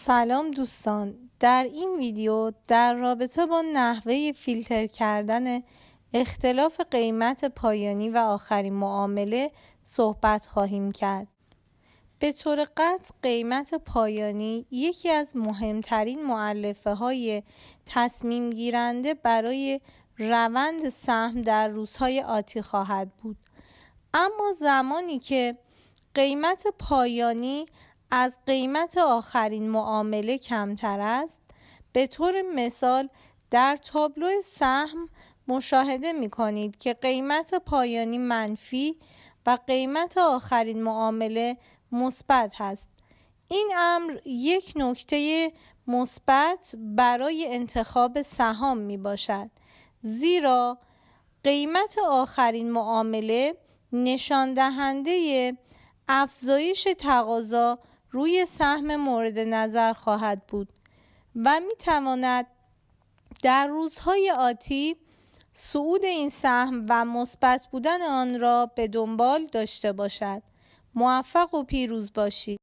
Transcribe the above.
سلام دوستان، در این ویدیو در رابطه با نحوه فیلتر کردن اختلاف قیمت پایانی و آخرین معامله صحبت خواهیم کرد. به طور قطع قیمت پایانی یکی از مهمترین مؤلفه های تصمیم گیرنده برای روند سهم در روزهای آتی خواهد بود. اما زمانی که قیمت پایانی از قیمت آخرین معامله کمتر است، به طور مثال در تابلو سهم مشاهده می کنید که قیمت پایانی منفی و قیمت آخرین معامله مثبت است. این امر یک نکته مثبت برای انتخاب سهام می باشد، زیرا قیمت آخرین معامله نشان دهنده افزایش تقاضا روی سهم مورد نظر خواهد بود و می تواند در روزهای آتی صعود این سهم و مثبت بودن آن را به دنبال داشته باشد. موفق و پیروز باشید.